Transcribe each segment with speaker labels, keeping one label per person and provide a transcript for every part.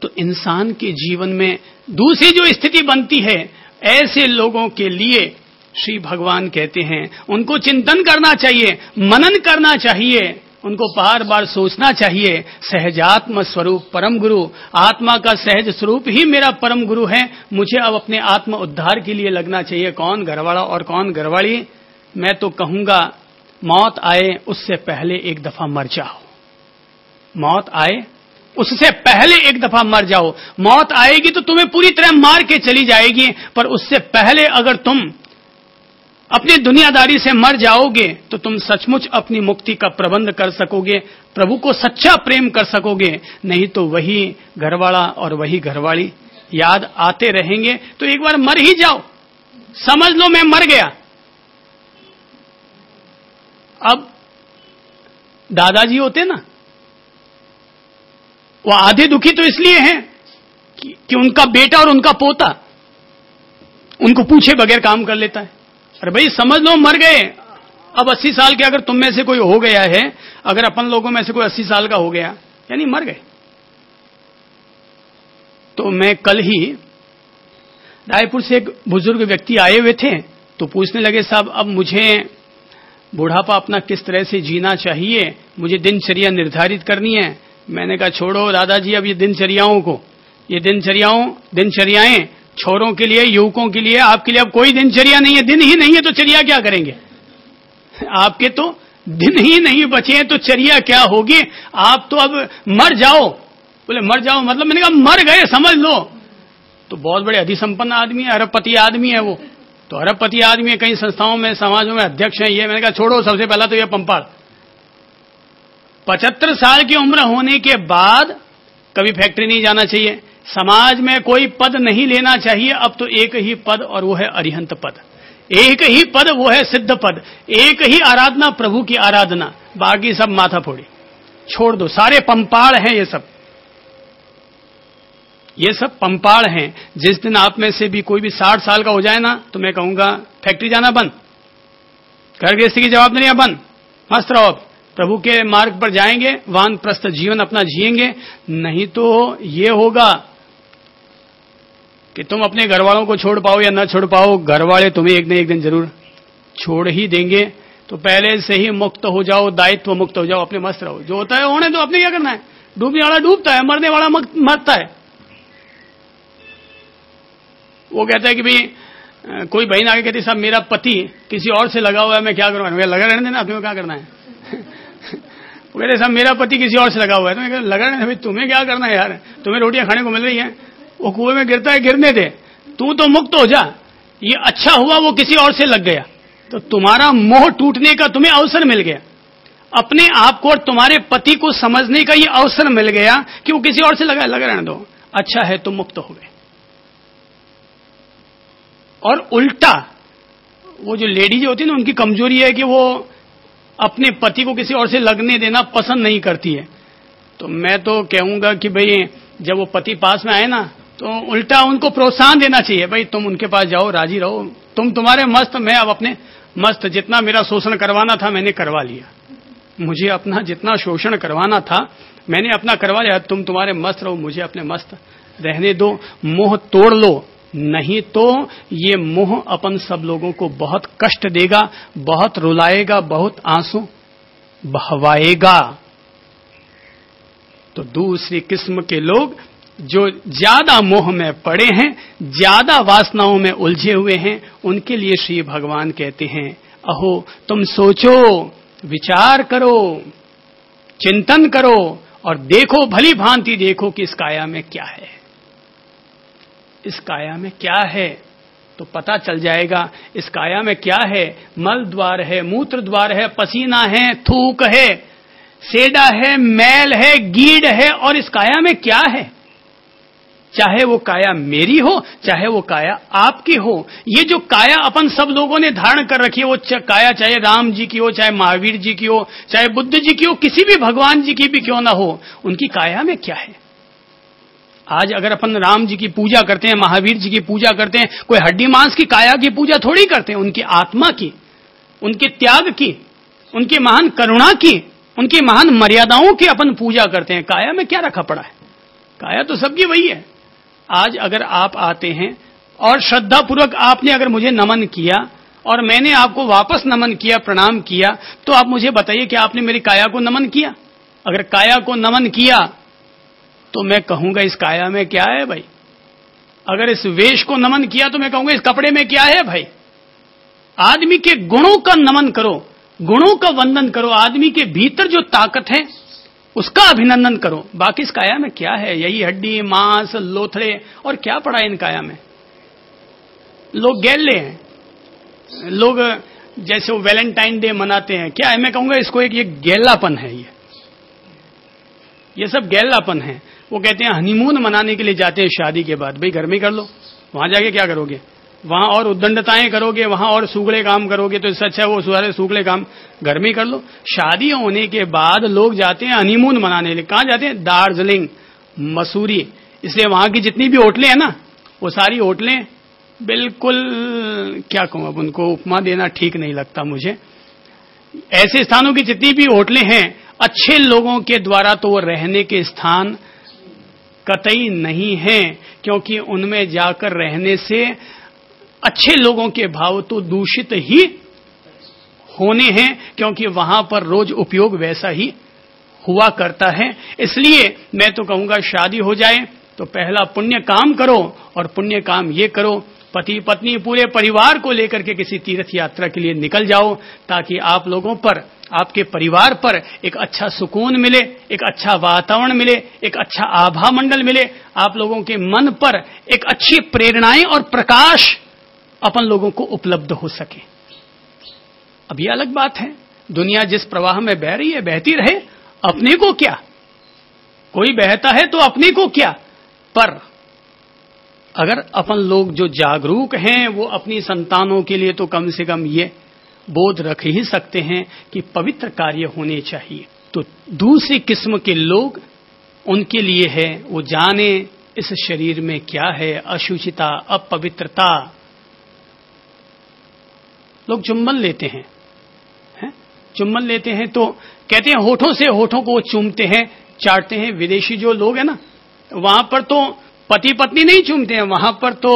Speaker 1: तो इंसान के जीवन में दूसरी जो स्थिति बनती है, ऐसे लोगों के लिए श्री भगवान कहते हैं उनको चिंतन करना चाहिए, मनन करना चाहिए, उनको बार बार सोचना चाहिए, सहजात्म स्वरूप परम गुरु, आत्मा का सहज स्वरूप ही मेरा परम गुरु है, मुझे अब अपने आत्म उद्धार के लिए लगना चाहिए। कौन घरवाला और कौन घरवाली? मैं तो कहूंगा मौत आए उससे पहले एक दफा मर जाओ। मौत आए उससे पहले एक दफा मर जाओ। मौत आएगी तो तुम्हें पूरी तरह मार के चली जाएगी, पर उससे पहले अगर तुम अपनी दुनियादारी से मर जाओगे तो तुम सचमुच अपनी मुक्ति का प्रबंध कर सकोगे, प्रभु को सच्चा प्रेम कर सकोगे। नहीं तो वही घरवाला और वही घरवाली याद आते रहेंगे। तो एक बार मर ही जाओ, समझ लो मैं मर गया। अब दादाजी होते ना, वो आधे दुखी तो इसलिए हैं कि उनका बेटा और उनका पोता उनको पूछे बगैर काम कर लेता है। अरे भाई समझ लो मर गए। अब 80 साल के अगर तुम में से कोई हो गया है, अगर अपन लोगों में से कोई 80 साल का हो गया, यानी मर गए। तो मैं कल ही रायपुर से एक बुजुर्ग व्यक्ति आए हुए थे, तो पूछने लगे साहब अब मुझे बुढ़ापा अपना किस तरह से जीना चाहिए, मुझे दिनचर्या निर्धारित करनी है। मैंने कहा छोड़ो दादाजी अब ये दिनचर्याओं को, ये दिनचर्याएं छोरों के लिए, युवकों के लिए, आपके लिए अब कोई दिनचर्या नहीं है। दिन ही नहीं है तो चर्या क्या करेंगे? आपके तो दिन ही नहीं बचे हैं तो चर्या क्या होगी? आप तो अब मर जाओ। बोले मर जाओ मतलब? मैंने कहा मर गए समझ लो। तो बहुत बड़े अधिसंपन्न आदमी है, अरबपति आदमी है वो, तो अरबपति आदमी है, कई संस्थाओं में समाजों में अध्यक्ष है ये। मैंने कहा छोड़ो, सबसे पहला तो ये पंपाड़। 75 साल की उम्र होने के बाद कभी फैक्ट्री नहीं जाना चाहिए, समाज में कोई पद नहीं लेना चाहिए। अब तो एक ही पद और वो है अरिहंत पद, एक ही पद वो है सिद्ध पद, एक ही आराधना प्रभु की आराधना, बाकी सब माथा फोड़ी छोड़ दो। सारे पंपाड़ हैं ये सब, ये सब पंपाड़ हैं। जिस दिन आप में से भी कोई भी 60 साल का हो जाए ना, तो मैं कहूंगा फैक्ट्री जाना बंद, घर गृहस्थी की जवाबदारियां बंद, मस्त रहो, प्रभु के मार्ग पर जाएंगे, वानप्रस्थ जीवन अपना जिएंगे। नहीं तो ये होगा कि तुम अपने घर वालों को छोड़ पाओ या न छोड़ पाओ, घर वाले तुम्हें एक न एक दिन जरूर छोड़ ही देंगे। तो पहले से ही मुक्त हो जाओ, दायित्व मुक्त हो जाओ, अपने मस्त रहो। जो होता है होने दो, अपने क्या करना है? डूबने वाला डूबता है, मरने वाला मरता है। वो कहता है कि भाई कोई बहन आगे कहती साहब मेरा पति किसी और से लगा हुआ है, मैं क्या करूं? लगा रहने देना, अपने को क्या करना है? वो कहते साहब मेरा पति किसी और से लगा हुआ है, तो मैं लगा रहने, भाई तुम्हें क्या करना है यार? तुम्हें रोटियां खाने को मिल रही है, वो कुएं में गिरता है गिरने दे, तू तो मुक्त हो जा। ये अच्छा हुआ वो किसी और से लग गया, तो तुम्हारा मोह टूटने का तुम्हें अवसर मिल गया, अपने आप को और तुम्हारे पति को समझने का ये अवसर मिल गया कि वो किसी और से लगा रहने दो, अच्छा है तुम मुक्त हो गए। और उल्टा वो जो लेडीज होती है ना, उनकी कमजोरी है कि वो अपने पति को किसी और से लगने देना पसंद नहीं करती है। तो मैं तो कहूंगा कि भाई जब वो पति पास में आए ना, तो उल्टा उनको प्रोत्साहन देना चाहिए, भाई तुम उनके पास जाओ, राजी रहो, तुम तुम्हारे मस्त, मैं अब अपने मस्त। जितना मेरा शोषण करवाना था मैंने करवा लिया, मुझे अपना जितना शोषण करवाना था मैंने अपना करवा लिया, तुम तुम्हारे मस्त रहो, मुझे अपने मस्त रहने दो। मोह तोड़ लो, नहीं तो ये मोह अपन सब लोगों को बहुत कष्ट देगा, बहुत रुलाएगा, बहुत आंसू बहवाएगा। तो दूसरी किस्म के लोग जो ज्यादा मोह में पड़े हैं, ज्यादा वासनाओं में उलझे हुए हैं, उनके लिए श्री भगवान कहते हैं अहो तुम सोचो, विचार करो, चिंतन करो और देखो, भली भांति देखो कि इस काया में क्या है, इस काया में क्या है, तो पता चल जाएगा इस काया में क्या है। मल द्वार है, मूत्र द्वार है, पसीना है, थूक है, सेडा है, मैल है, गीड़ है, और इस काया में क्या है? चाहे वो काया मेरी हो, चाहे वो काया आपकी हो। ये जो काया अपन सब लोगों ने धारण कर रखी है, वो काया चाहे राम जी की हो, चाहे महावीर जी की हो, चाहे बुद्ध जी की हो, किसी भी भगवान जी की भी क्यों ना हो, उनकी काया में क्या है? आज अगर अपन राम जी की पूजा करते हैं, महावीर जी की पूजा करते हैं, कोई हड्डी मांस की काया की पूजा थोड़ी करते हैं, उनकी आत्मा की, उनके त्याग की, उनकी महान करुणा की, उनकी महान मर्यादाओं की अपन पूजा करते हैं। काया में क्या रखा पड़ा है? काया तो सबकी वही है। आज अगर आप आते हैं और श्रद्धा पूर्वक आपने अगर मुझे नमन किया और मैंने आपको वापस नमन किया, प्रणाम किया, तो आप मुझे बताइए कि आपने मेरी काया को नमन किया? अगर काया को नमन किया तो मैं कहूंगा इस काया में क्या है भाई। अगर इस वेश को नमन किया तो मैं कहूंगा इस कपड़े में क्या है भाई। आदमी के गुणों का नमन करो, गुणों का वंदन करो, आदमी के भीतर जो ताकत है उसका अभिनंदन करो। बाकी इस काया में क्या है? यही हड्डी, मांस, लोथड़े, और क्या पड़ा है इन काया में? लोग गैले हैं, लोग जैसे वो वैलेंटाइन डे मनाते हैं, क्या है? मैं कहूंगा इसको एक ये गैलापन है, ये सब गैलापन है। वो कहते हैं हनीमून मनाने के लिए जाते हैं शादी के बाद। भाई घर में कर लो, वहां जाके क्या करोगे? वहां और उद्दंडताएं करोगे, वहां और सूगड़े काम करोगे, तो इससे अच्छा है वो सारे सूगड़े काम घर में कर लो। शादी होने के बाद लोग जाते हैं हनीमून मनाने के लिए। कहां जाते हैं? दार्जिलिंग, मसूरी। इसलिए वहां की जितनी भी होटलें हैं ना, वो सारी होटलें बिल्कुल, क्या कहूं, अब उनको उपमा देना ठीक नहीं लगता मुझे। ऐसे स्थानों की जितनी भी होटलें हैं, अच्छे लोगों के द्वारा तो वो रहने के स्थान कतई नहीं है, क्योंकि उनमें जाकर रहने से अच्छे लोगों के भाव तो दूषित ही होने हैं, क्योंकि वहां पर रोज उपयोग वैसा ही हुआ करता है। इसलिए मैं तो कहूंगा शादी हो जाए तो पहला पुण्य काम करो, और पुण्य काम ये करो, पति पत्नी पूरे परिवार को लेकर के किसी तीर्थ यात्रा के लिए निकल जाओ, ताकि आप लोगों पर, आपके परिवार पर एक अच्छा सुकून मिले, एक अच्छा वातावरण मिले, एक अच्छा आभा मंडल मिले, आप लोगों के मन पर एक अच्छी प्रेरणाएं और प्रकाश अपन लोगों को उपलब्ध हो सके। अब यह अलग बात है, दुनिया जिस प्रवाह में बह रही है बहती रहे, अपने को क्या, कोई बहता है तो अपने को क्या। पर अगर अपन लोग जो जागरूक हैं वो अपनी संतानों के लिए तो कम से कम ये बोध रख ही सकते हैं कि पवित्र कार्य होने चाहिए। तो दूसरी किस्म के लोग, उनके लिए है वो जाने इस शरीर में क्या है, अशुचिता, अपवित्रता। लोग चुम्बन लेते हैं, चुम्बन लेते हैं तो कहते हैं होठों से होठों को चूमते हैं, चाटते हैं। विदेशी जो लोग हैं ना, वहां पर तो पति पत्नी नहीं चूमते हैं, वहां पर तो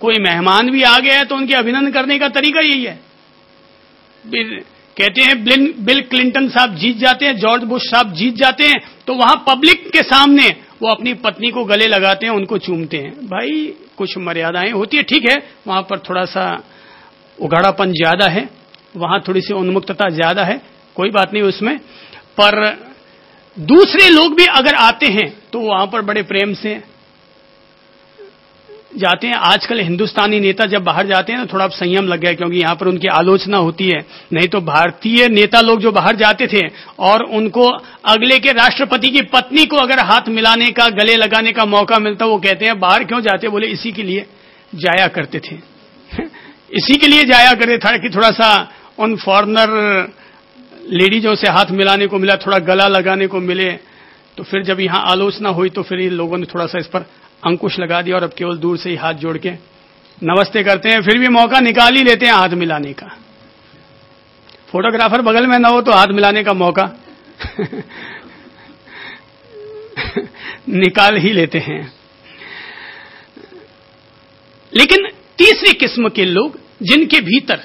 Speaker 1: कोई मेहमान भी आ गया है तो उनके अभिनंदन करने का तरीका यही है। कहते हैं बिल क्लिंटन साहब जीत जाते हैं, जॉर्ज बुश साहब जीत जाते हैं, तो वहां पब्लिक के सामने वो अपनी पत्नी को गले लगाते हैं, उनको चूमते हैं। भाई कुछ मर्यादाएं होती है, ठीक है, वहां पर थोड़ा सा उघाड़ापन ज्यादा है, वहां थोड़ी सी उन्मुक्तता ज्यादा है, कोई बात नहीं उसमें। पर दूसरे लोग भी अगर आते हैं तो वहां पर बड़े प्रेम से जाते हैं। आजकल हिंदुस्तानी नेता जब बाहर जाते हैं ना, थोड़ा संयम लग गया, क्योंकि यहां पर उनकी आलोचना होती है। नहीं तो भारतीय नेता लोग जो बाहर जाते थे और उनको अगले के राष्ट्रपति की पत्नी को अगर हाथ मिलाने का, गले लगाने का मौका मिलता, वो कहते हैं बाहर क्यों जाते? बोले इसी के लिए जाया करते थे इसी के लिए जाया करते था कि थोड़ा सा उन फॉरेनर लेडीजों से हाथ मिलाने को मिला, थोड़ा गला लगाने को मिले। तो फिर जब यहां आलोचना हुई तो फिर इन लोगों ने थोड़ा सा इस पर अंकुश लगा दिया और अब केवल दूर से ही हाथ जोड़ के नमस्ते करते हैं। फिर भी मौका निकाल ही लेते हैं हाथ मिलाने का। फोटोग्राफर बगल में ना हो तो हाथ मिलाने का मौका निकाल ही लेते हैं। लेकिन तीसरी किस्म के लोग, जिनके भीतर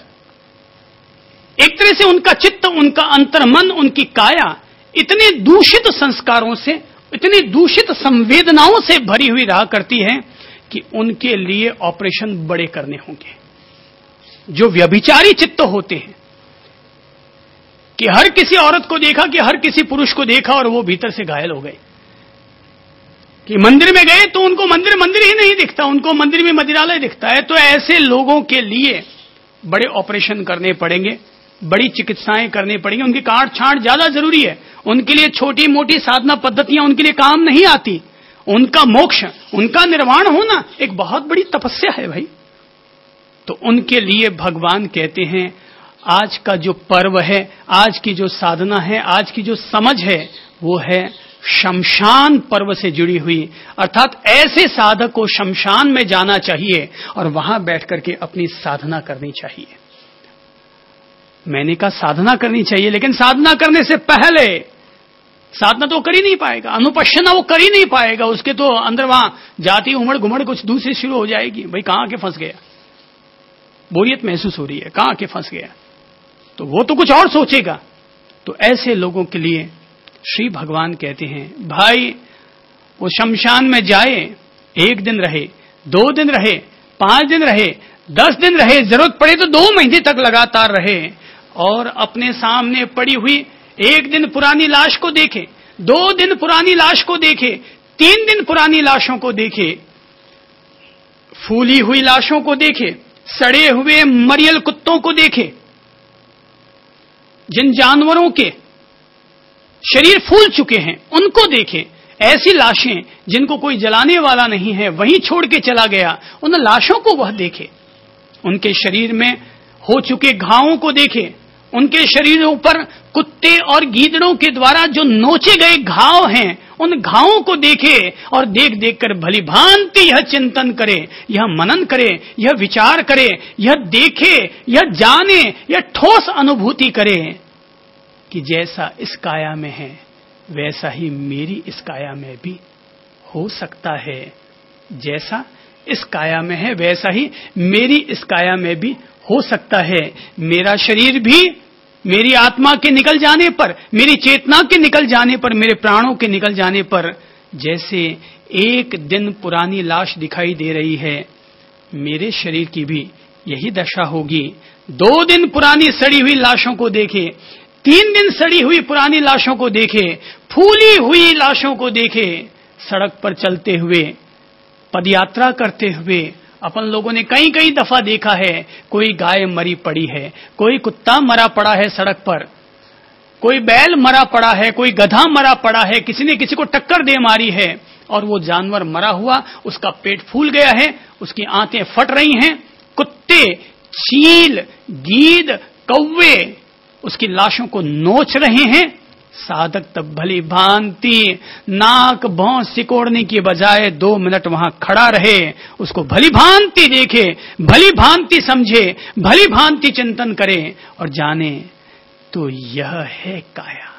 Speaker 1: एक तरह से उनका चित्त, उनका अंतर्मन, उनकी काया इतने दूषित संस्कारों से, इतनी दूषित संवेदनाओं से भरी हुई रहा करती है कि उनके लिए ऑपरेशन बड़े करने होंगे। जो व्यभिचारी चित्त होते हैं कि हर किसी औरत को देखा, कि हर किसी पुरुष को देखा और वो भीतर से घायल हो गए, कि मंदिर में गए तो उनको मंदिर ही नहीं दिखता, उनको मंदिर में मदिरालय दिखता है। तो ऐसे लोगों के लिए बड़े ऑपरेशन करने पड़ेंगे, बड़ी चिकित्साएं करनी पड़ेंगी। उनकी काट छांट ज्यादा जरूरी है। उनके लिए छोटी मोटी साधना पद्धतियां उनके लिए काम नहीं आती। उनका मोक्ष, उनका निर्वाण होना एक बहुत बड़ी तपस्या है भाई। तो उनके लिए भगवान कहते हैं आज का जो पर्व है, आज की जो साधना है, आज की जो समझ है, वो है शमशान पर्व से जुड़ी हुई। अर्थात ऐसे साधक को शमशान में जाना चाहिए और वहां बैठ करके अपनी साधना करनी चाहिए। मैंने कहा साधना करनी चाहिए, लेकिन साधना करने से पहले साधना तो कर ही नहीं पाएगा, अनुपश्यना वो कर ही नहीं पाएगा, उसके तो अंदर वहां जाति उमड़ घुमड़ कुछ दूसरी शुरू हो जाएगी। भाई कहां के फंस गया, बोरियत महसूस हो रही है, कहां के फंस गया, तो वो तो कुछ और सोचेगा। तो ऐसे लोगों के लिए श्री भगवान कहते हैं भाई वो शमशान में जाए, 1 दिन रहे, 2 दिन रहे, 5 दिन रहे, 10 दिन रहे, जरूरत पड़े तो 2 महीने तक लगातार रहे, और अपने सामने पड़ी हुई 1 दिन पुरानी लाश को देखे, 2 दिन पुरानी लाश को देखे, 3 दिन पुरानी लाशों को देखे, फूली हुई लाशों को देखे, सड़े हुए मरियल कुत्तों को देखे, जिन जानवरों के शरीर फूल चुके हैं उनको देखे, ऐसी लाशें जिनको कोई जलाने वाला नहीं है वहीं छोड़ के चला गया, उन लाशों को वह देखे, उनके शरीर में हो चुके घावों को देखे, उनके शरीरों पर कुत्ते और गीदड़ों के द्वारा जो नोचे गए घाव हैं उन घावों को देखे, और देख देख कर भली भांति यह चिंतन करे, यह मनन करे, यह विचार करे, यह देखे, यह जाने, यह ठोस अनुभूति करे कि जैसा इस काया में है वैसा ही मेरी इस काया में भी हो सकता है, जैसा इस काया में है वैसा ही मेरी इस काया में भी हो सकता है। मेरा शरीर भी मेरी आत्मा के निकल जाने पर, मेरी चेतना के निकल जाने पर, मेरे प्राणों के निकल जाने पर जैसे 1 दिन पुरानी लाश दिखाई दे रही है, मेरे शरीर की भी यही दशा होगी। 2 दिन पुरानी सड़ी हुई लाशों को देखे, 3 दिन सड़ी हुई पुरानी लाशों को देखे, फूली हुई लाशों को देखे, सड़क पर चलते हुए, पदयात्रा करते हुए अपन लोगों ने कई कई दफा देखा है, कोई गाय मरी पड़ी है, कोई कुत्ता मरा पड़ा है सड़क पर, कोई बैल मरा पड़ा है, कोई गधा मरा पड़ा है, किसी ने किसी को टक्कर दे मारी है, और वो जानवर मरा हुआ, उसका पेट फूल गया है, उसकी आंतें फट रही हैं, कुत्ते, चील, गीद, कौवे उसकी लाशों को नोच रहे हैं। साधक तब भली भांति नाक भौं सिकोड़ने की बजाय 2 मिनट वहां खड़ा रहे, उसको भली भांति देखे, भली भांति समझे, भली भांति चिंतन करे और जाने तो यह है काया।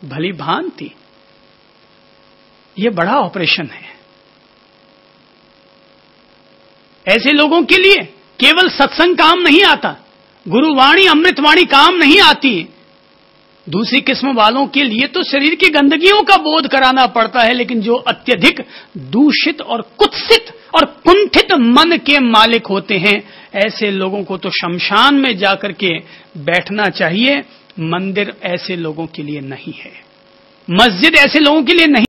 Speaker 1: भली भांति, यह बड़ा ऑपरेशन है। ऐसे लोगों के लिए केवल सत्संग काम नहीं आता, गुरुवाणी अमृतवाणी काम नहीं आती। दूसरी किस्म वालों के लिए तो शरीर की गंदगियों का बोध कराना पड़ता है, लेकिन जो अत्यधिक दूषित और कुत्सित और कुंठित मन के मालिक होते हैं, ऐसे लोगों को तो शमशान में जाकर के बैठना चाहिए। मंदिर ऐसे लोगों के लिए नहीं है, मस्जिद ऐसे लोगों के लिए नहीं।